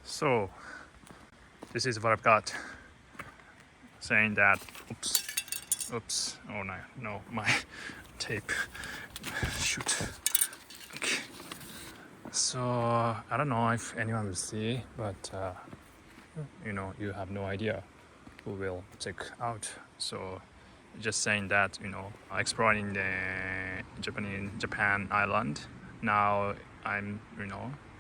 So this is what I've got, saying that oops, oh no, my tape, shoot. Okay. So I don't know if anyone will see, but you have no idea who will check out. So just saying that, exploring the Japan island. Now I'm,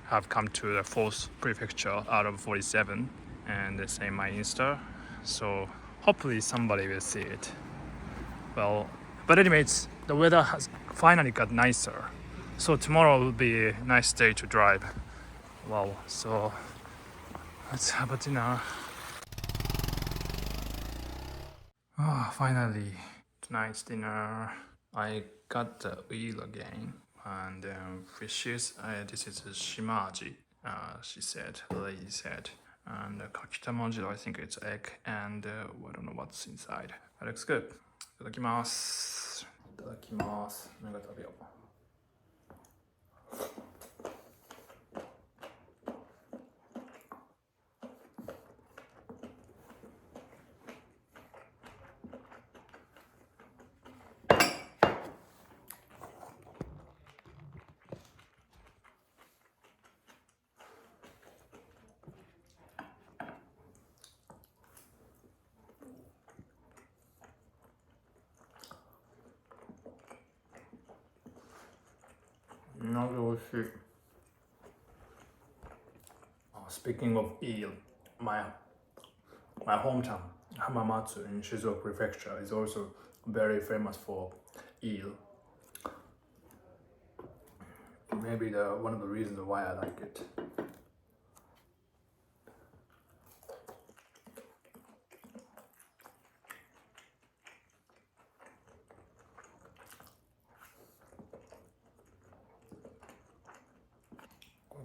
have come to the 4th prefecture out of 47, and they say my Insta. So hopefully somebody will see it. Well, but anyways, the weather has finally got nicer. So tomorrow will be a nice day to drive. Well, so let's have a dinner. Finally, tonight's dinner. I got the wheel again, and fishes. This is shimaji. The lady said. And kakitamoji, I think it's egg, and I don't know what's inside. That looks good. いただきます。いただきます。何が食べよう。Not really sure. Speaking of eel, my hometown Hamamatsu in Shizuoka prefecture is also very famous for eel. Maybe one of the reasons why I like it.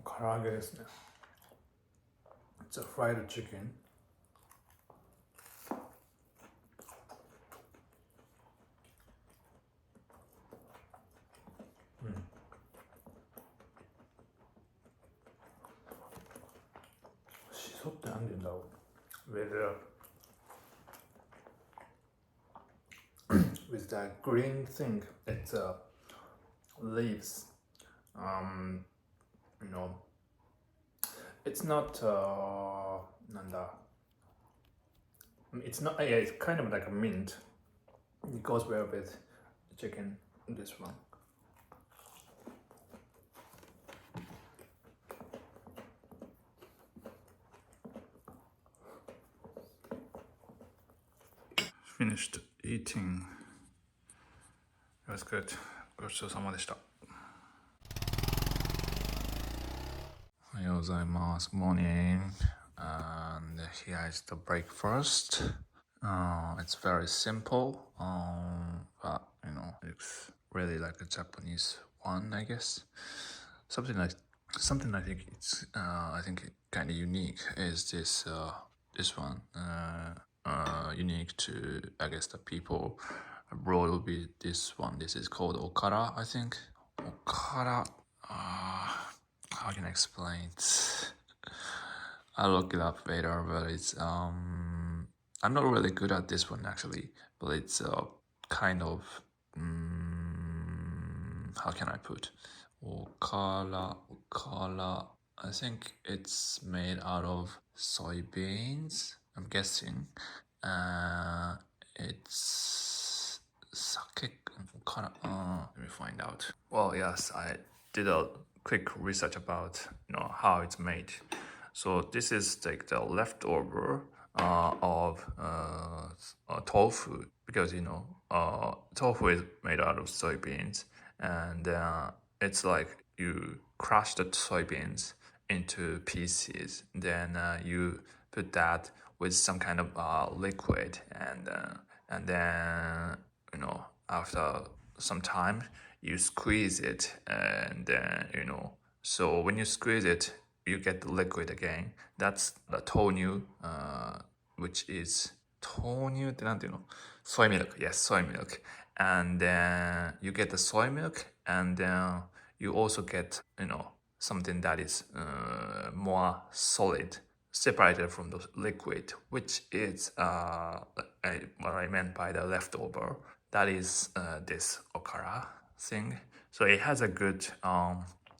Karage desu ne. It's a fried chicken. Shisoってなんて言うんだろう。with that green thing, it's leaves. It's not it's not, yeah, it's kind of like a mint. It goes well with chicken, this one. Finished eating. It was good. ごちそうさまでした。おはようございます。Morning. And here is the breakfast. It's very simple, but it's really like a Japanese one, I guess. Something I think it's I think kind of unique is this one. Unique to, I guess, the people abroad will be this one. This is called okara, I think. Okara. How can I explain it? I'll look it up later, but it's I'm not really good at this one actually, but it's kind of how can I put okara. I think it's made out of soybeans, I'm guessing. It's sake okara. Let me find out. Well, yes, I did a quick research about how it's made. So this is like the leftover of tofu, because tofu is made out of soybeans, and it's like you crush the soybeans into pieces, then you put that with some kind of liquid, and then after some time you squeeze it, and then so when you squeeze it, you get the liquid again. That's the豆乳, which is 豆乳ってなんていうの? Soy milk, yes, soy milk. And then you get the soy milk, and then you also get something that is more solid, separated from the liquid, which is what I meant by the leftover. That is this okara thing. So it has a good,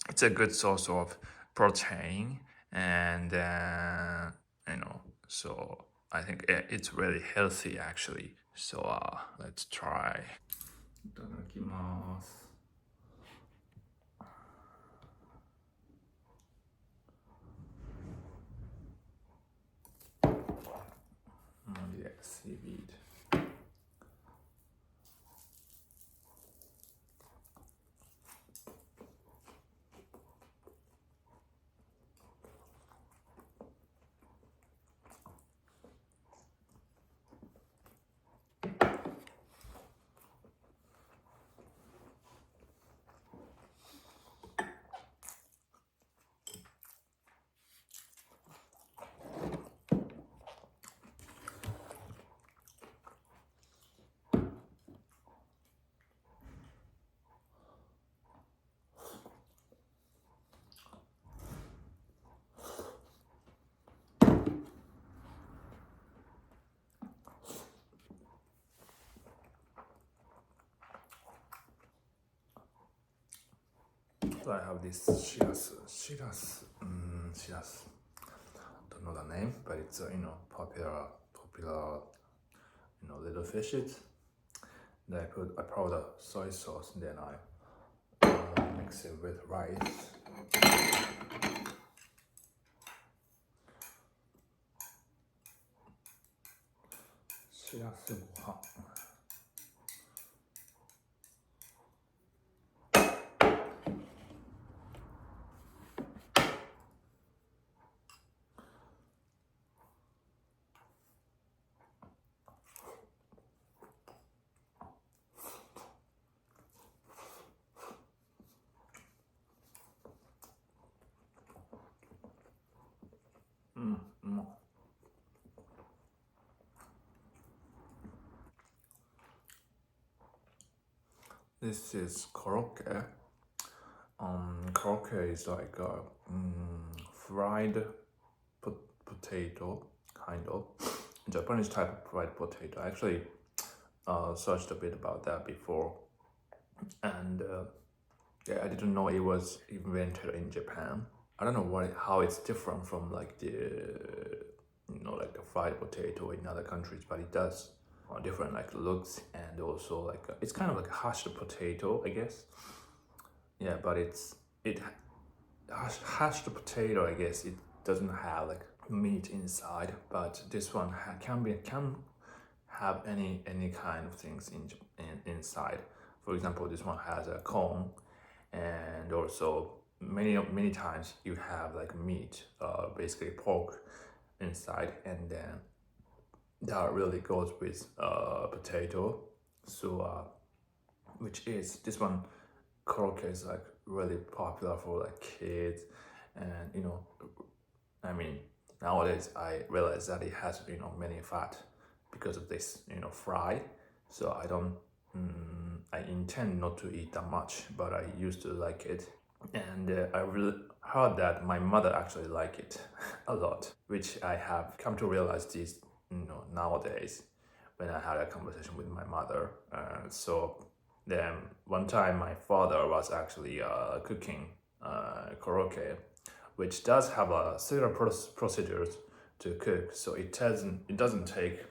it's a good source of protein, and so I think it's really healthy actually. So let's try. いただきます。Yeah, seaweed. So I have this shiras. Don't know the name, but it's popular little fishes. Then I powder soy sauce, and then I mix it with rice. Shiras gohan. This is korokke. Korokke is like a fried potato, kind of Japanese type of fried potato. I actually searched a bit about that before, and yeah, I didn't know it was invented in Japan. I don't know how it's different from like the like the fried potato in other countries, but it does different like looks, and also like it's kind of like a hashed potato, I guess. Yeah, but hashed potato, I guess it doesn't have like meat inside, but this one can have any kind of things inside. For example, this one has a corn, and also many times you have like meat, basically pork inside, and then that really goes with potato. So which is this one korokke is like really popular for like kids, and I mean nowadays I realize that it has many fat because of this fry. So I intend not to eat that much, but I used to like it, and I really heard that my mother actually like it a lot, which I have come to realize this nowadays when I had a conversation with my mother. So then one time my father was actually cooking korokke, which does have a similar procedures to cook. So it doesn't take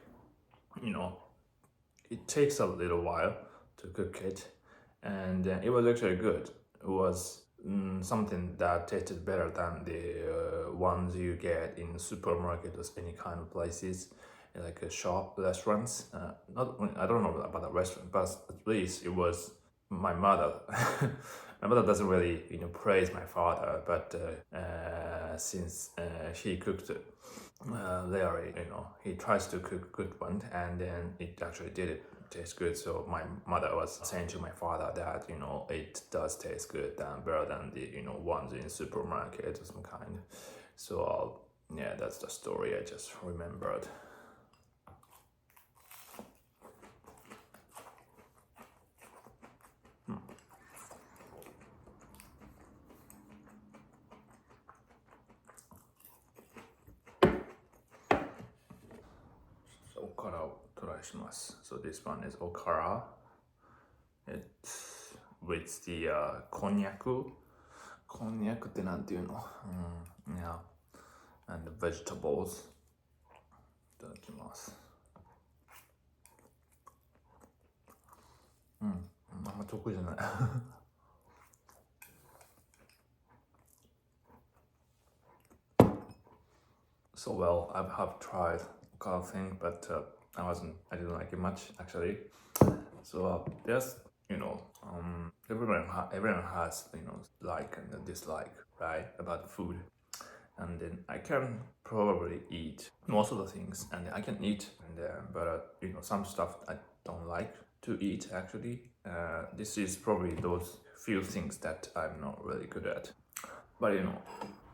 it takes a little while to cook it, and it was actually good. It was something that tasted better than the ones you get in supermarkets, any kind of places, like a shop, restaurants. I don't know about the restaurant, but at least it was my mother. My mother doesn't really praise my father, but since he cooked Larry, he tries to cook good one, and then it actually did taste good. So my mother was saying to my father that it does taste good and better than the ones in supermarket or some kind. So yeah, that's the story I just remembered. します. So this one is okara. It's with the konnyaku. Konnyaku ってなんていうの? Yeah. And the vegetables. いただきます。あんま得意じゃない。So well, I have tried okara thing, but I didn't like it much actually. So there's, everyone has, like and dislike, right, about food. And then I can probably eat most of the things, and I can eat, but some stuff I don't like to eat actually. This is probably those few things that I'm not really good at. But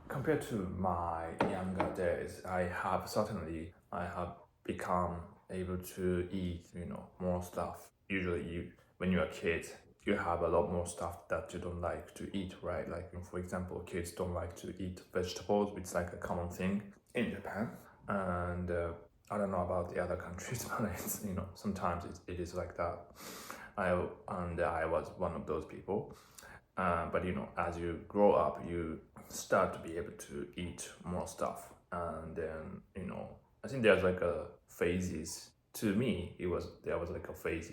compared to my younger days, I have become able to eat, more stuff. Usually, when you're a kid, you have a lot more stuff that you don't like to eat, right? Like, for example, kids don't like to eat vegetables, which is like a common thing in Japan. And I don't know about the other countries, but it's, sometimes it is like that. I was one of those people. But as you grow up, you start to be able to eat more stuff. And then, I think there's like a phases. To me, there was like a phase,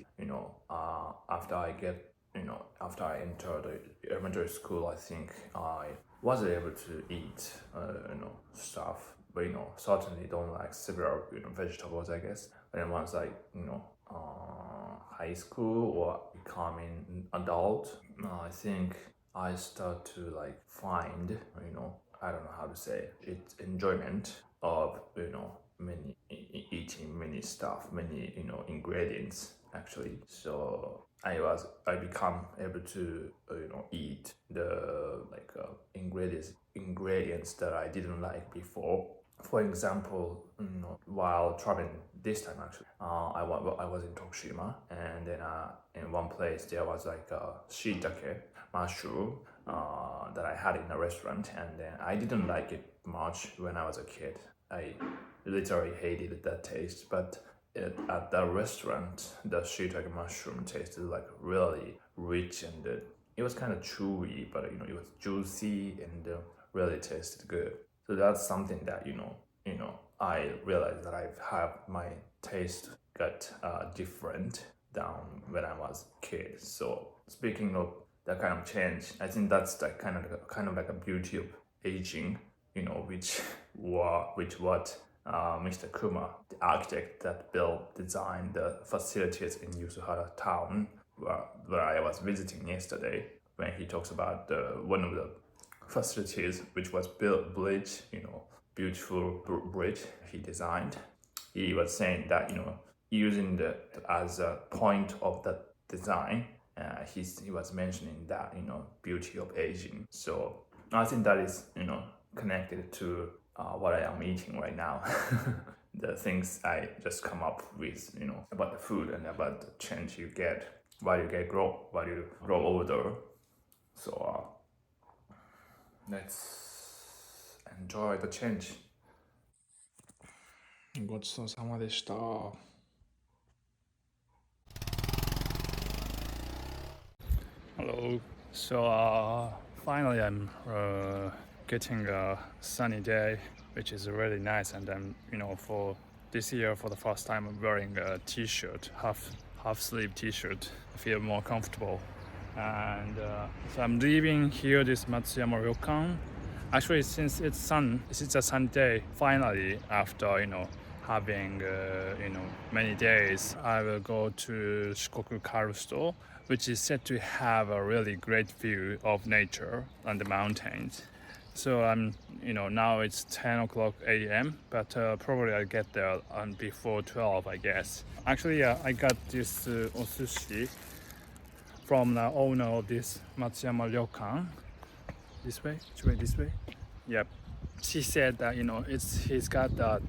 after I entered the elementary school, I think I was able to eat, stuff, but certainly don't like several, vegetables, I guess. But then once I, high school or becoming adult, I think I start to like find, I don't know how to say it, enjoyment of, eating many stuff, many, ingredients actually. So I become able to, eat the like ingredients that I didn't like before. For example, while traveling this time actually, I was in Tokushima, and then in one place there was like a shiitake mushroom that I had in a restaurant, and then I didn't like it much when I was a kid. I literally hated that taste, but at the restaurant, the shiitake mushroom tasted like really rich, and it was kind of chewy, but it was juicy and really tasted good. So that's something that I realized that my taste got different than when I was a kid. So speaking of that kind of change, I think that's the kind of like a beauty of aging, which what Mr. Kuma, the architect that designed the facilities in Yusuhara Town, where I was visiting yesterday, when he talks about one of the facilities which was bridge, beautiful bridge he designed. He was saying that using as a point of the design, he was mentioning that beauty of aging. So I think that is connected to what I am eating right now. The things I just come up with, about the food and about the change you get while you grow older. So let's enjoy the change. ごちそうさまでした。Hello. So finally I'm getting a sunny day, which is really nice, and then for this year for the first time I'm wearing a t-shirt, half sleeve t-shirt. I feel more comfortable, and so I'm leaving here this Matsuyama Ryokan. Actually, since it's a sunny day, finally after having many days, I will go to Shikoku Karst, which is said to have a really great view of nature and the mountains. So I'm now it's 10 o'clock a.m., but probably I'll get there before 12, I guess. Actually, I got this osushi from the owner of this Matsuyama Ryokan. This way? Yep. She said that he's got that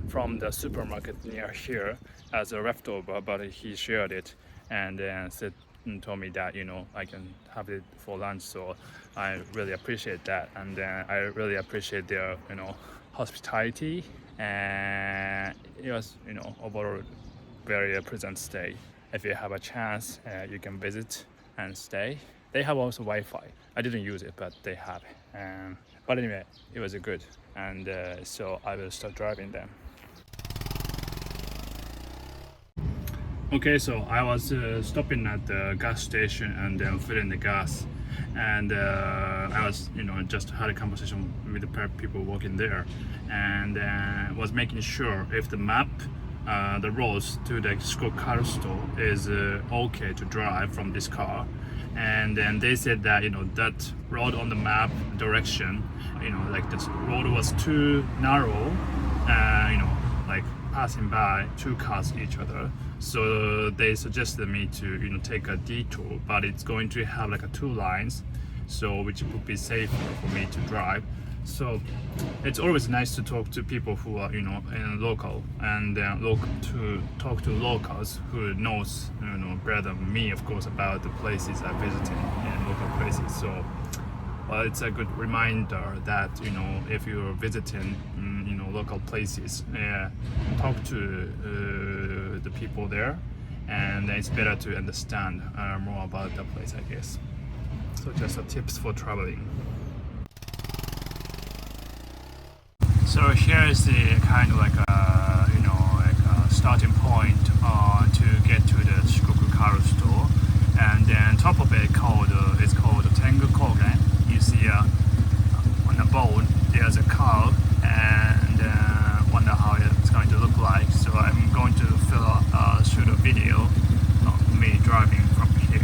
from the supermarket near here as a leftover, but he shared it and then told me that I can have it for lunch. So I really appreciate that, and then I really appreciate their hospitality, and it was overall very pleasant stay. If you have a chance, you can visit and stay. They have also Wi-Fi. I didn't use it, but they have. But anyway, it was good, and so I will start driving them. Okay, so I was stopping at the gas station and filling the gas, and I was, just had a conversation with the people working there, and was making sure if the map, the roads to the Shikoku Karst is okay to drive from this car. And then they said that that road on the map direction, like this road was too narrow, like passing by two cars each other. So they suggested me to take a detour, but it's going to have like two lines, so which would be safer for me to drive. So it's always nice to talk to people who are in local, and to talk to locals who knows better than me, of course, about the places I visited in local places. So it's a good reminder that if you're visiting local places, talk to the people there, and it's better to understand more about the place, I guess. So just tips for traveling. So here is the kind of like a starting point to get to the Shikoku Karst, and then top of it is called Tengukogen. You see on the boat there's a cow, and wonder how it's going to look like. So I'm going to shoot a video of me driving from here.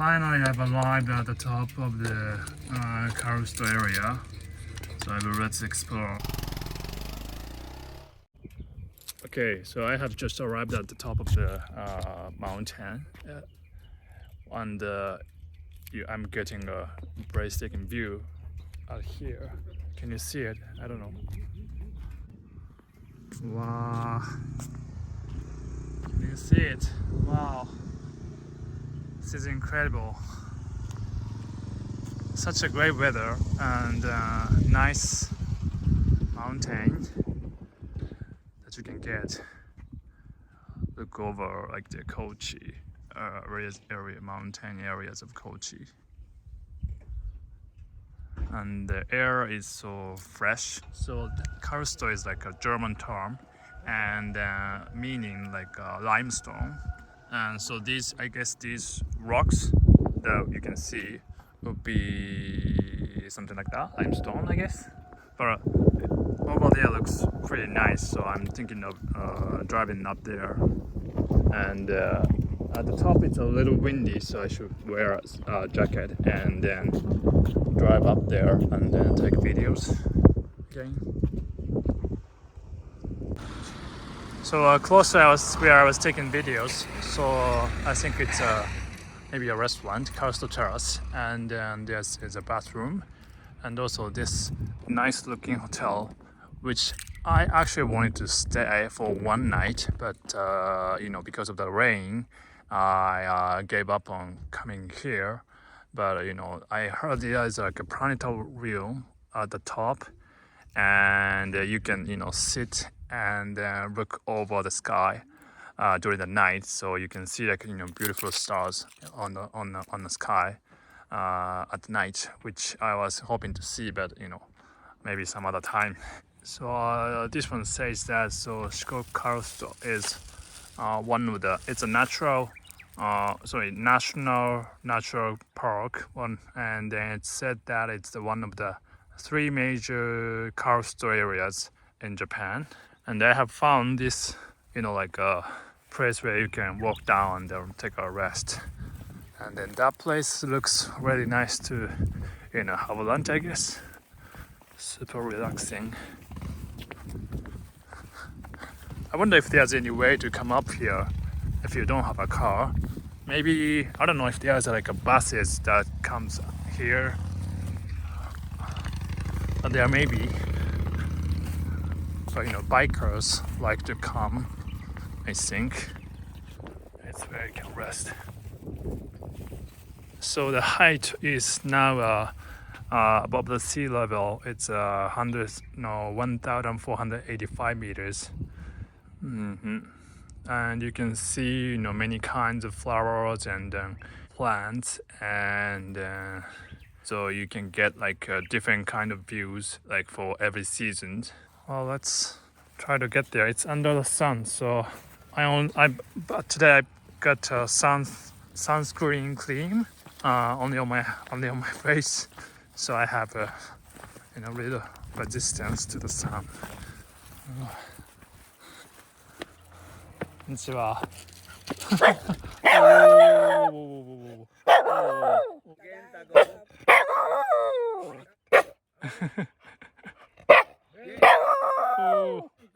finally I've arrived at the top of the Karst area. So let's explore. Okay, so I have just arrived at the top of the mountain, and I'm getting a breathtaking view out here. Can you see it? I don't know. Wow. Can you see it? Wow. This is incredible. Such a great weather and nice mountain that you can get. Look over like the Kochi area, mountain areas of Kochi. And the air is so fresh. So Karst is like a German term and meaning like limestone. And so these, I guess these rocks that you can see would be something like that, limestone, I guess. But over there looks pretty nice, so I'm thinking of driving up there. And at the top it's a little windy, so I should wear a jacket and then drive up there and then take videos. Okay. So close to where I was taking videos, so I think it's maybe a restaurant, Karst Terrace, and then there's a bathroom, and also this nice looking hotel, which I actually wanted to stay for one night, but because of the rain, I gave up on coming here. But I heard there is like a planetary view at the top, and you can sit and look over the sky during the night, so you can see like beautiful stars on the sky at night, which I was hoping to see, but maybe some other time. So this one says that Shikoku Karst is one of the, it's a national natural park one, and then it said that it's one of the 3 major karst areas in Japan. And I have found this like a place where you can walk down and then take a rest, and then that place looks really nice to have a lunch, I guess. Super relaxing. I wonder if there's any way to come up here if you don't have a car. Maybe, I don't know if there's like a buses that comes here, but there may be. But bikers like to come, I think. It's where you can rest. So the height is now above the sea level. It's 1,485 meters. And you can see many kinds of flowers and plants, and so you can get like different kind of views like for every season. Well, let's try to get there. It's under the sun, so but today I got sunscreen cream only on my face, so I have a little resistance to the sun. こんにちは。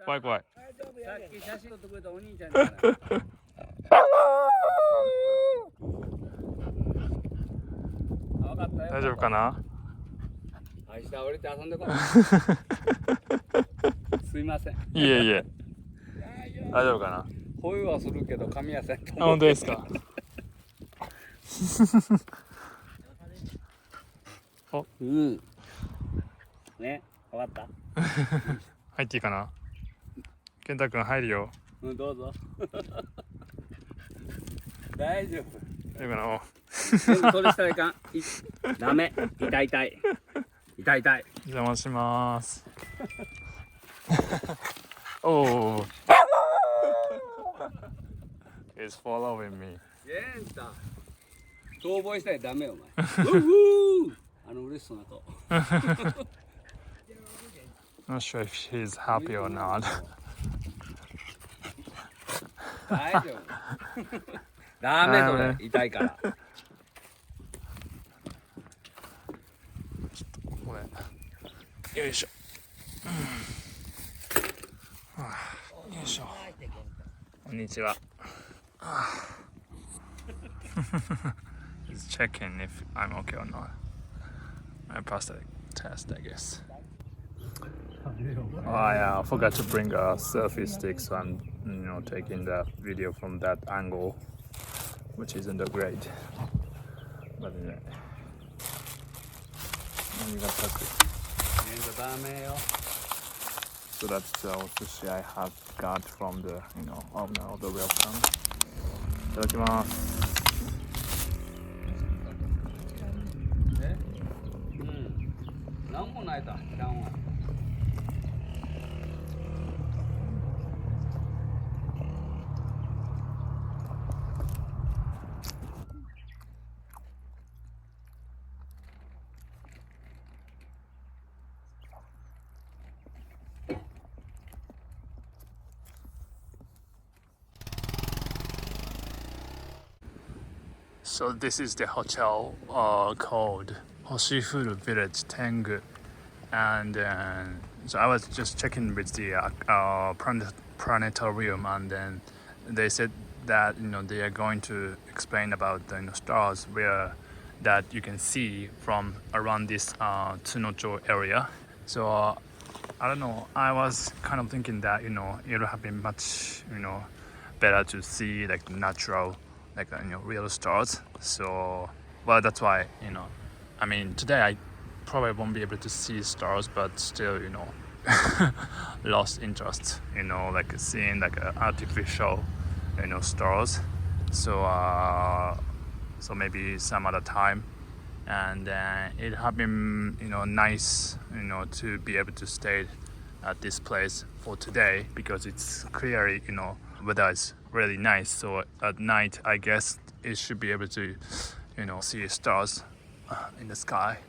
怖い怖い。大丈夫かな？明日降りて遊んでこい。すいません。いえいえ。大丈夫かな？声はするけど噛みやせんと思う。本当ですか？お、ね、わかった。入っていいかな？健太くん入るよ。どうぞ。大丈夫。大丈夫かな？全部取りしたらいかん。ダメ。痛い。邪魔します。おお。He's following me. 健太。逃亡したらダメよお前。嬉しそうな顔。Not sure if he's happy or not. 大丈夫。ダメそれ痛いから。よいしょ。よいしょ。こんにちは。He's checking if I'm okay or not. I passed the test, I guess. Oh yeah, I forgot to bring a selfie stick, so I'm taking the video from that angle, which isn't that great. But anyway. So that's the sushi I have got from the owner of the ryokan. いただきます。なんもないだ、ちゃんは。So this is the hotel called Hoshifuru Village Tengu, and so I was just checking with the planetarium, and then they said that they are going to explain about the stars where that you can see from around this Tsunocho area. So I don't know. I was kind of thinking that it would have been much better to see like natural, like real stars. So well, that's why I mean today I probably won't be able to see stars, but still lost interest like seeing like artificial stars. So so maybe some other time. And it have been nice to be able to stay at this place for today, because it's clearly weather is really nice. So at night I guess it should be able to see stars in the sky.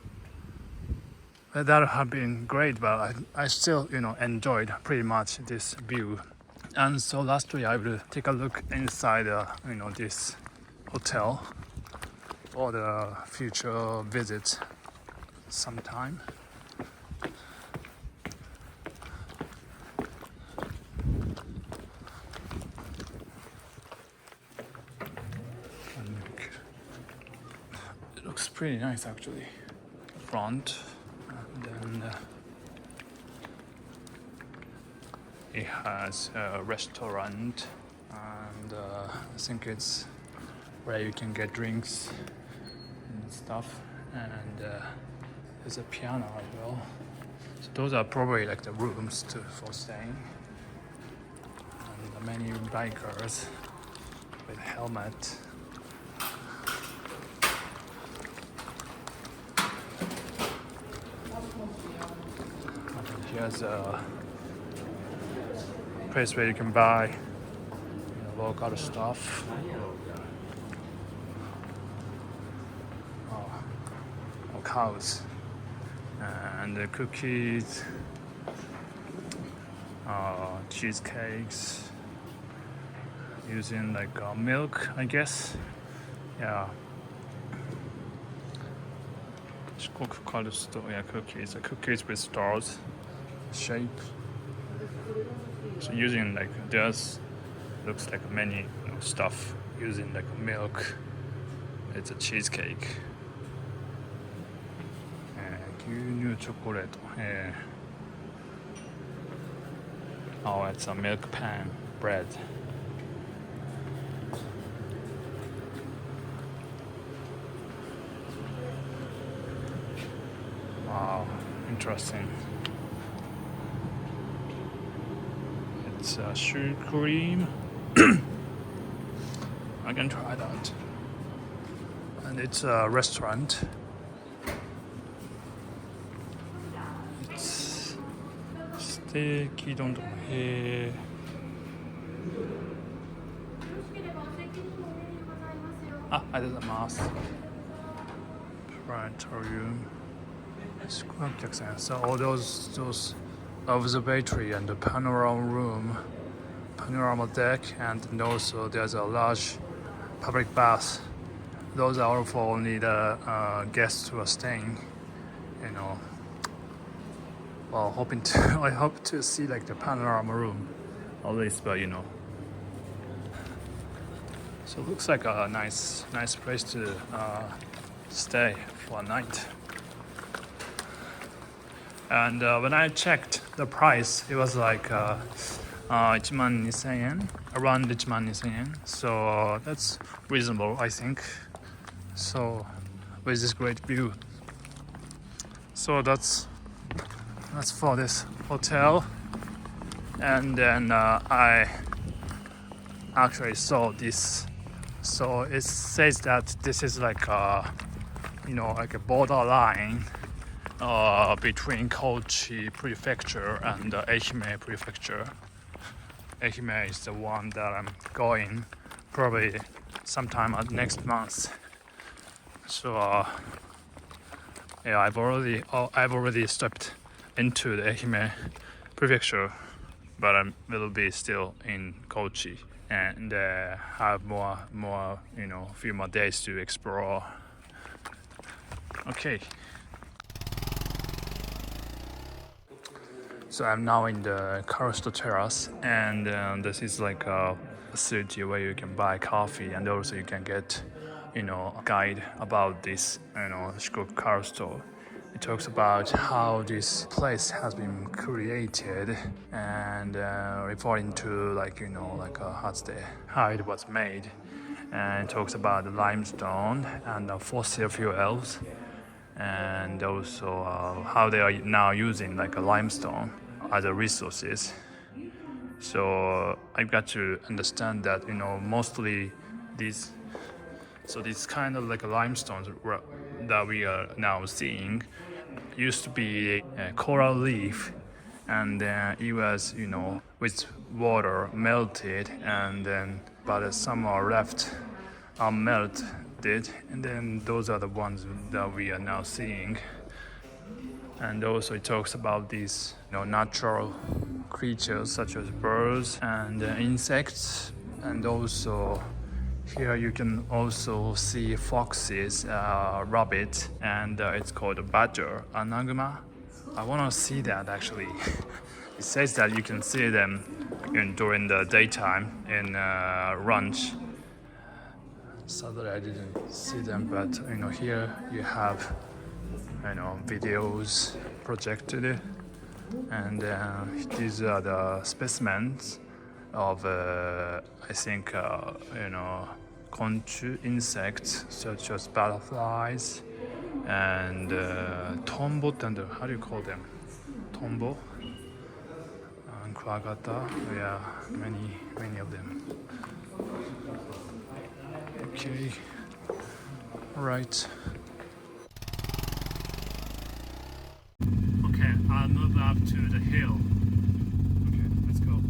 But that would have been great, but I still enjoyed pretty much this view. And so lastly I will take a look inside this hotel for the future visit sometime. It looks pretty nice actually. Front, and then it has a restaurant, and I think it's where you can get drinks and stuff, and there's a piano as well. So those are probably like the rooms for staying, and many bikers with helmet. And here's a place where you can buy local stuff. Cows and the cookies, cheesecakes using like milk, I guess. Yeah. Shikoku Karst, yeah, cookies with stars shape. So using like this looks like many stuff using like milk. It's a cheesecake. 牛乳チョコレート。Oh, it's a milk pan bread. Wow, interesting. It's a shoe cream. I can try that. And it's a restaurant. It's steak don. ありがとうございます。Planetarium. So all those observatory and the panorama deck, and also there's a large public bath. Those are all for only the guests who are staying, well, I hope to see like the panorama room, at least, but you know. So it looks like a nice place to stay for a night. And when I checked the price, it was like 12,000 yen, around 12,000 yen. So that's reasonable, I think. So with this great view. So that's for this hotel. And then I actually saw this. So it says that this is like like a borderline between Kochi prefecture and Ehime prefecture. Ehime is the one that I'm going probably sometime next month. So I've already stepped into the Ehime prefecture, but I will be still in Kochi and have more few more days to explore. Okay. So I'm now in the Karst terrace, and this is like a facility where you can buy coffee, and also you can get a guide about this Shikoku Karst. It talks about how this place has been created and referring to how it was made, and it talks about the limestone and the fossil fuels, and also how they are now using like a limestone as a resources. So I've got to understand that mostly these kind of like a limestones that we are now seeing used to be a coral reef, and then it was with water melted, and then but some are left unmelted, and then those are the ones that we are now seeing. And also it talks about these natural creatures such as birds and insects, and also here you can also see foxes, rabbit, and it's called a badger, anaguma. I want to see that actually. It says that you can see them during the daytime in lunch. Sadly I didn't see them, but here you have videos projected, and these are the specimens of I think conchu insects such as butterflies and tombo, and how do you call them? Tombo and kwagata. Yeah, many of them. Okay, right. Okay, I'll move up to the hill. Okay, let's go.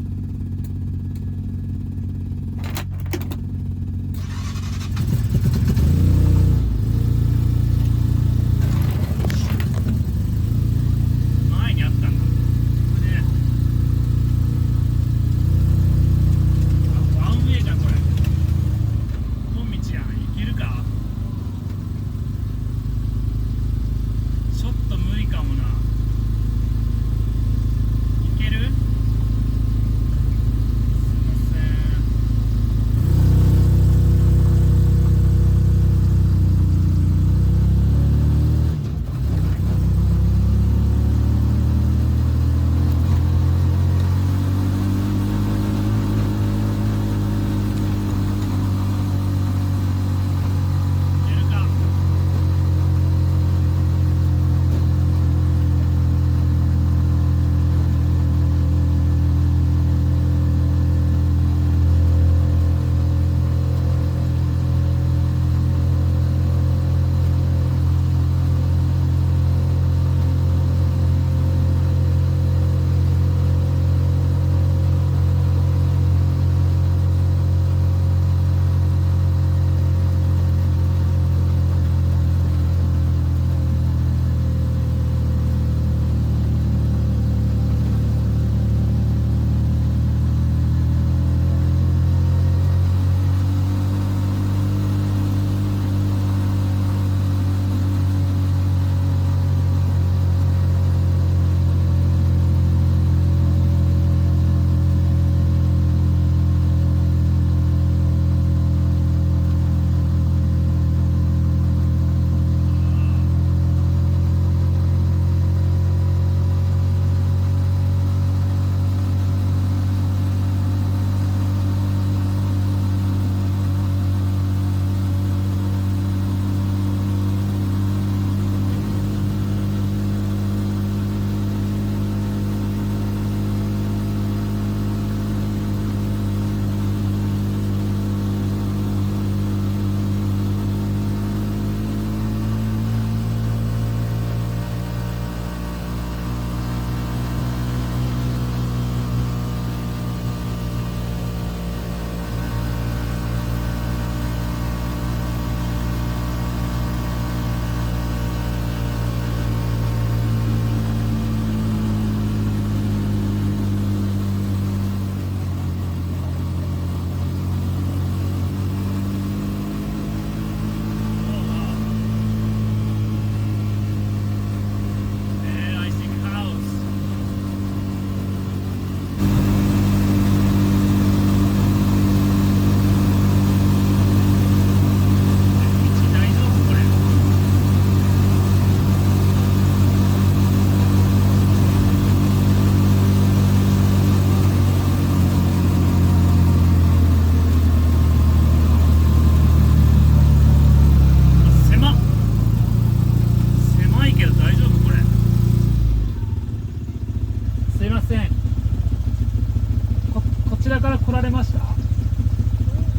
られました？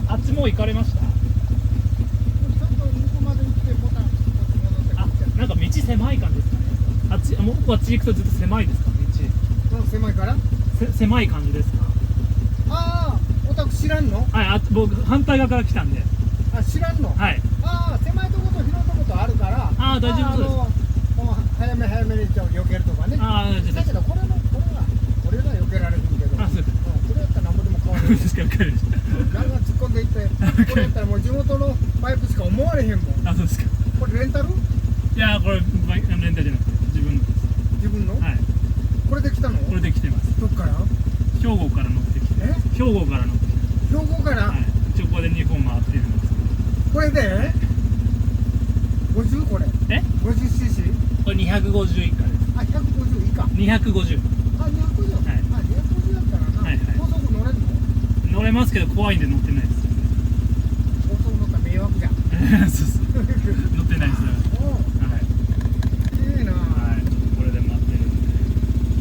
あっちもう行かれました？ちょっと向こうまで行ってボタンこっち戻ってあ、なんか道狭い感じですかね。あっち、もうあっち行くとずっと狭いですか？うん狭いから狭い感じですか？ああお宅知らんのはい、僕反対側から来たんで。あ知らんのはい。ああ狭いとこと広いとことあるからああ、大丈夫そうです。もう早め早めに避けるとかねああ、大丈夫です。だけどこれが避けられるけどあ、そうです。これやったら何ぼでも変わる確かに分かりましガンガン突っ込んでいってこれやったらもう地元のパイプしか思われへんもんた。あ、そうですか。これレンタルいやー、これレンタルじゃなくて自分のです。自分のはい。これで来たのこれで来てます。どっから兵庫から乗ってきて。兵庫から乗ってきて。兵庫からはい。一応ここで日本回ってるんです。これで50これえ？ 50cc これ250以下です。あ150以下250。あ250はいあ250やったらなはいはい高速乗れんの乗れますけど怖いんで乗ってないです。高速乗ったら迷惑じゃんそうそう。乗ってないですよ。おうはい。いいなはい。これで待ってるんで。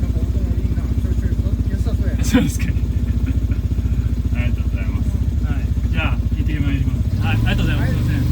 なんか音もいいなちょいちょい良さそうやなそうですかね。ありがとうございます。はい。じゃあ行ってまいります。はい。ありがとうございます。すいません。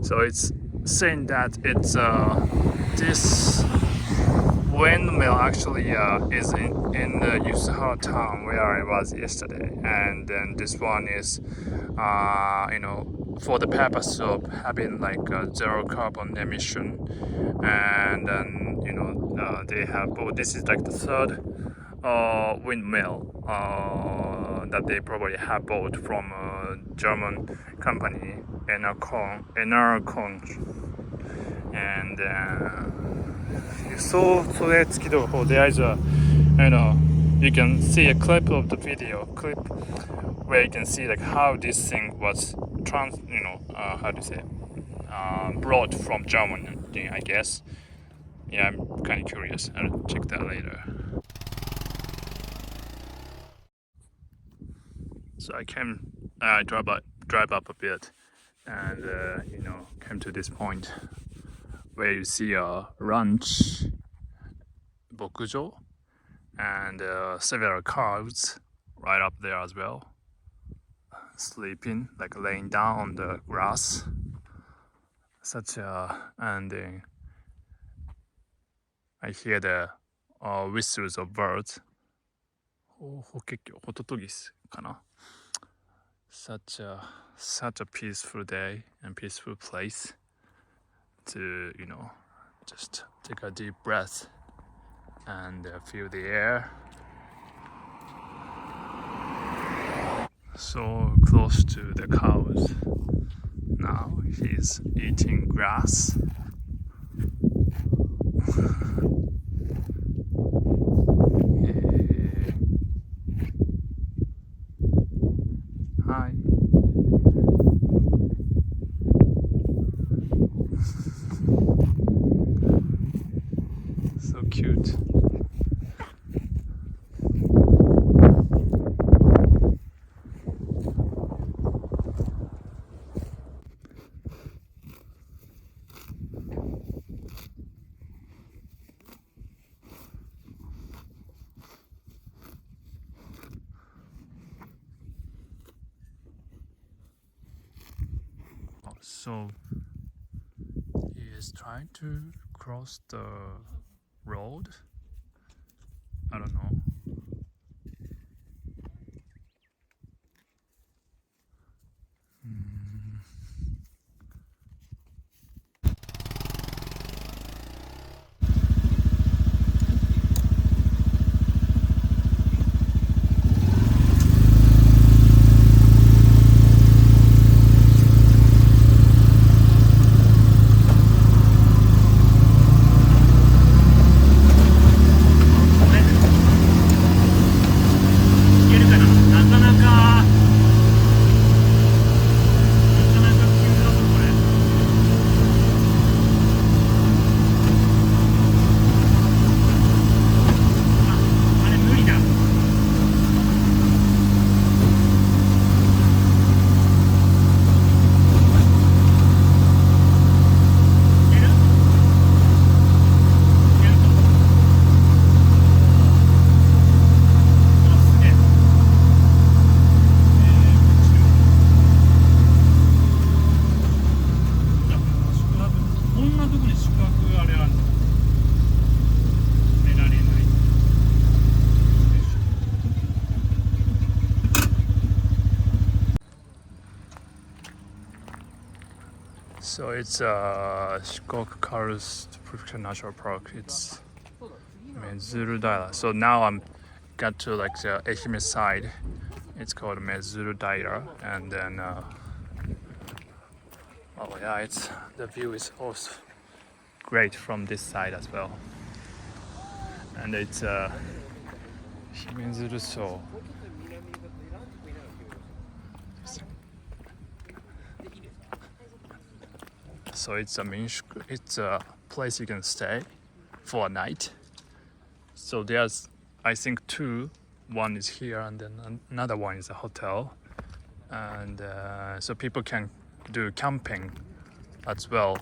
So it's saying that it's this windmill actually is in the Yusuhara Town where I was yesterday, and then this one is for the purpose of having like zero carbon emission, and then they have this is like the third windmill that they probably have bought from a German company, Enercon, and so that's there is a you can see a clip of the video clip where you can see like how this thing was how to say brought from Germany, I guess. Yeah, I'm kind of curious. I'll check that later. So I drive up a bit, and came to this point where you see a ranch, bokujo, and several cows right up there as well, sleeping, like laying down on the grass. And I hear the whistles of birds. Such a peaceful day and peaceful place to just take a deep breath and feel the air. So close to the cows. Now he's eating grass. Hi. So cute. So he is trying to cross the road. I don't know. So it's Shikoku Karst Prefecture National Park. It's Mezuru Daira. So now I'm got to like the Ehime side. It's called Mezuru Daira, and then oh yeah, the view is also great from this side as well. And it's Himezuru So. So it's a place you can stay for a night. So there's, I think, two. One is here, and then another one is a hotel. And so people can do camping as well.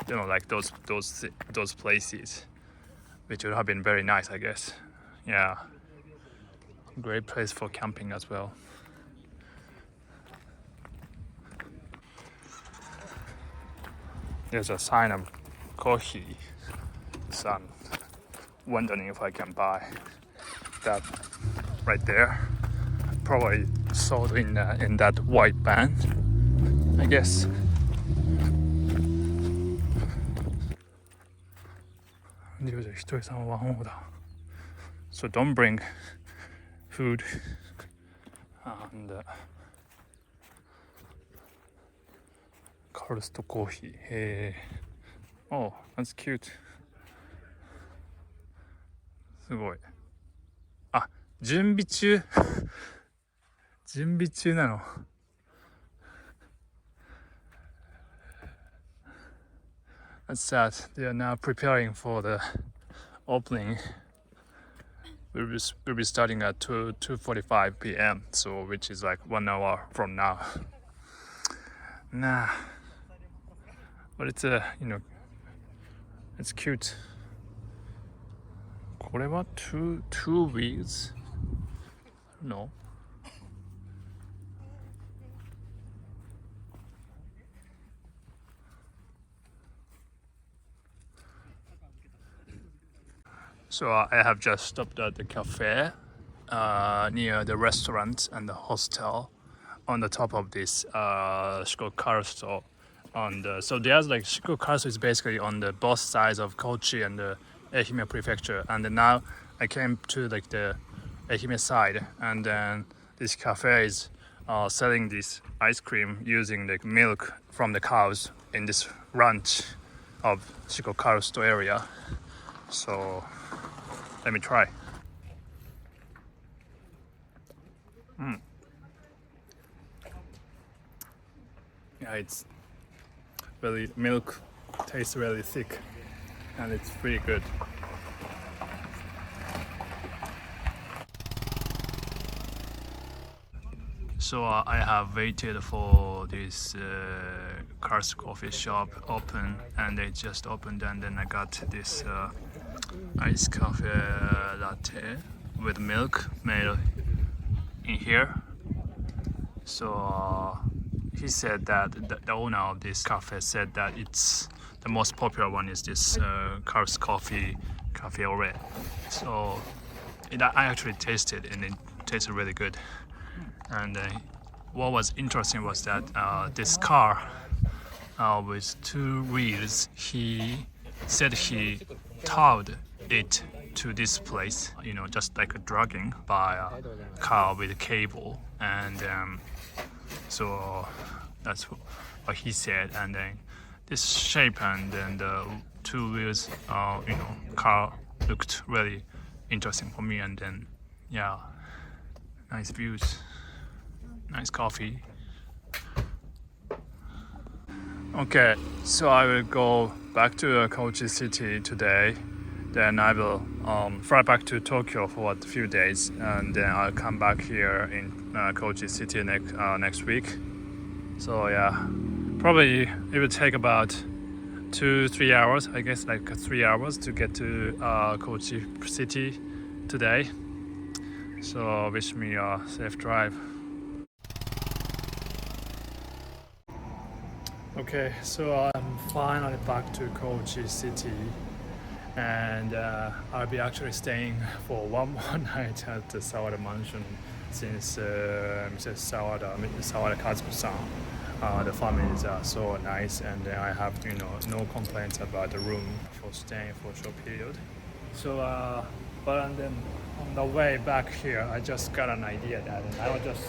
Like those places, which would have been very nice, I guess. Yeah, great place for camping as well. there's a sign of Kochi. So I'm wondering if I can buy that right there. Probably sold in that white band, I guess. So don't bring food and Karst coffee. Hey. Oh, that's cute. すごい。あ、準備中準備中なの。That's sad. They are now preparing for the opening. We'll be starting at 2:45 p.m. So which is like 1 hour from now. Nah, but it's it's cute. これは two wheels? No. So I have just stopped at the cafe near the restaurant and the hostel on the top of this Shikoku Karst. So there's like Shikoku Karst is basically on the both sides of Kochi and the Ehime prefecture. And then now I came to like the Ehime side, and then this cafe is selling this ice cream using like milk from the cows in this ranch of Shikoku Karst area. So let me try. Yeah, it's really milk tastes really thick, and it's pretty good. So I have waited for this Karst coffee shop open, and they just opened, and then I got this iced coffee latte with milk made in here. So he said that the owner of this cafe said that it's the most popular one is this Karst coffee cafe au lait. So I actually tasted, and it tasted really good. And what was interesting was that this car with 2 wheels, he said he towed it to this place, just like a dragging by a car with a cable. And so that's what he said. And then this shape and then the 2 wheels, car looked really interesting for me. And then, yeah, nice views, nice coffee. Okay, so I will go back to Kochi city today. Then I will fly back to Tokyo for a few days, and then I'll come back here in Kochi city next week. So yeah, probably it will take about 2-3 hours, I guess, like 3 hours to get to Kochi city today. So wish me a safe drive. Okay, so I'm finally back to Kochi city, and I'll be actually staying for one more night at the Sawada mansion since Mrs. Sawada Kazuko-san, the families are so nice, and I have no complaints about the room for staying for a short period. So but then on the way back here, I just got an idea that I will just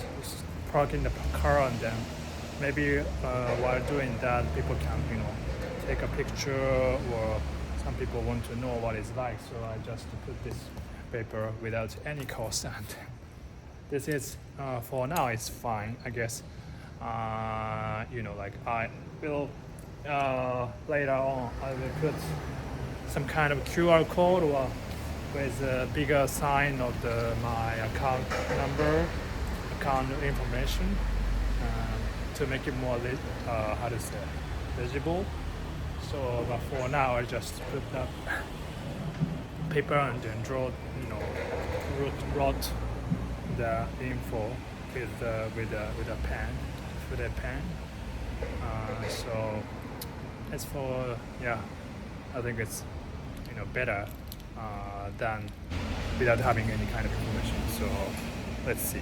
park in the car, and then maybe while doing that, people can take a picture, or some people want to know what it's like. So I just put this paper without any cost, and this is for now it's fine, I guess. Like I will later on I will put some kind of QR code or with a bigger sign of my account number, account information, to make it more legible. So but for now I just put that paper and then wrote the info with a pen. So as for yeah, I think it's better than without having any kind of information. So let's see.